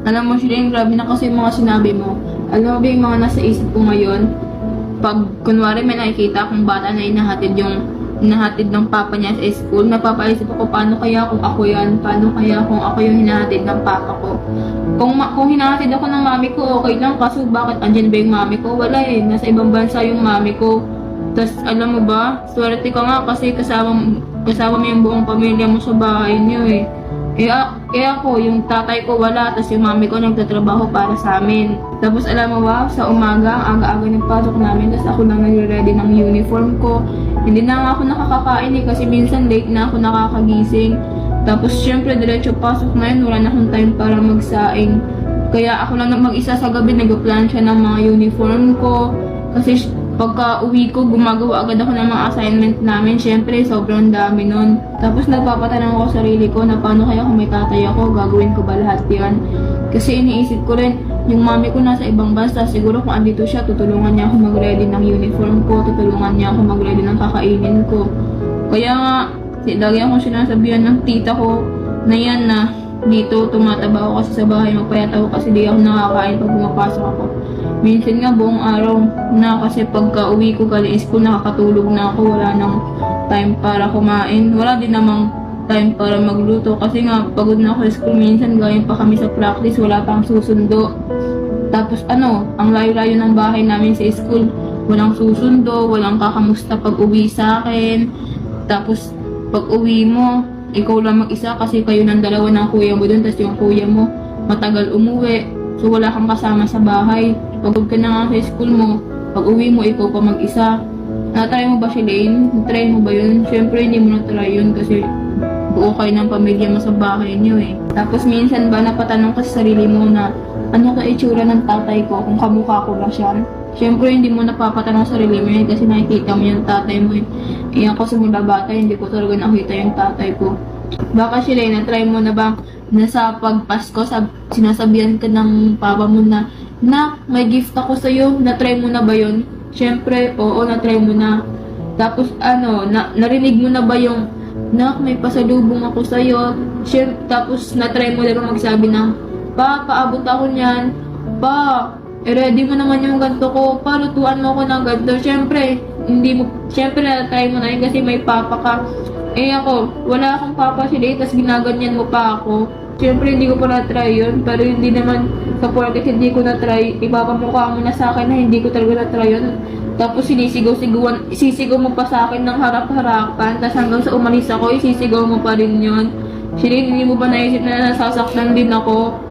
Alam mo, Shireen, grabe na kasi yung mga sinabi mo. Alam mo ba yung mga nasa isip ko ngayon? Pag kunwari may nakikita akong bata na hinahatid ng papa niya sa school, napapaisip ako paano kaya kung ako yan? Paano kaya kung ako yung hinahatid ng papa ko? Kung hinahatid ako ng mami ko, okay lang. Kaso bakit andyan ba yung mami ko? Wala eh. Nasa ibang bansa yung mami ko. Tapos alam mo ba, swerte ka nga kasi kasama mo yung buong pamilya mo sa bahay niyo eh. Kaya ako, yung tatay ko wala, tapos yung mami ko nagtatrabaho para sa amin. Tapos alam mo ba, sa umaga, ang aga-aga ng pasok namin, tapos ako lang nagre-ready ng uniform ko. Hindi na nga ako nakakakain eh, kasi minsan late na ako nakakagising. Tapos syempre, diretso pasok na yun, wala na akong time para magsaing. Kaya ako lang mag-isa sa gabi, nag-plansya ng mga uniform ko. Kasi pagka uwi ko, gumagawa agad ako ng mga assignment namin. Syempre, sobrang dami nun. Tapos nagpapatanong ako sa sarili ko na paano kaya kung may tatay ako, gagawin ko ba lahat yan? Kasi iniisip ko rin, yung mami ko nasa ibang bansa, siguro kung andito siya, tutulungan niya ako mag-ready ng uniform ko, tutulungan niya ako mag-ready ng kakainin ko. Kaya nga, lagi akong sinasabihan ng tita ko na yan na dito tumataba ako kasi sa bahay, magpayat ako kasi di ako nakakain pag pumapasok ako. Minsan nga buong araw na kasi pagka uwi ko galing school, nakakatulog na ako, wala nang time para kumain. Wala din namang time para magluto kasi nga pagod na ako sa school. Minsan galing pa kami sa practice, wala pang susundo. Tapos ang layo-layo ng bahay namin sa school, walang susundo, walang kakamusta pag uwi sa akin. Tapos pag uwi mo, ikaw lang mag-isa kasi kayo ng dalawa ng kuya mo dun, tapos yung kuya mo matagal umuwi. So wala kang kasama sa bahay. Pagod ka na nga sa school mo, pag uwi mo, ikaw pa mag-isa. Na-try mo ba si Lane? Na-try mo ba yun? Siyempre hindi mo na-try yun kasi buo kayo ng pamilya mo sa bahay niyo eh. Tapos minsan ba napatanong ka sa sarili mo na ano ka itsura ng tatay ko kung kamukha ko ba siya? Siyempre hindi mo napapatanong sa sarili mo yun kasi nakikita mo yung tatay mo eh. Ako simula bata, hindi ko talaga nakita yung tatay ko. Baka si Lane, na-try mo na ba na sa pagpasko, sinasabihan ka ng papa mo na, "Nak, may gift ako sa'yo." Na-try mo na ba yun? Siyempre, oo, na-try mo na. Tapos narinig mo na ba yung, "Nak, may pasalubong ako sa'yo." Tapos na-try mo na ba magsabi ng, "Pa, paabot ako niyan. Pa, ready mo naman yung ganto ko. Pa, lutuan mo ako ng ganto." Siyempre, na-try mo na yun kasi may papa ka. Ako, wala akong papa sila, tapos ginaganyan mo pa ako. Siyempre, hindi ko pa na-try yun, pero hindi naman sa porket hindi ko na-try, ipapamukha mo na sa akin na hindi ko talaga na-try yun. Tapos isisigaw mo pa sa akin ng harap-harapan, tapos hanggang sa umalis ako, isisigaw mo pa rin yun. Shireen, hindi mo ba naisip na nasasaktan din ako?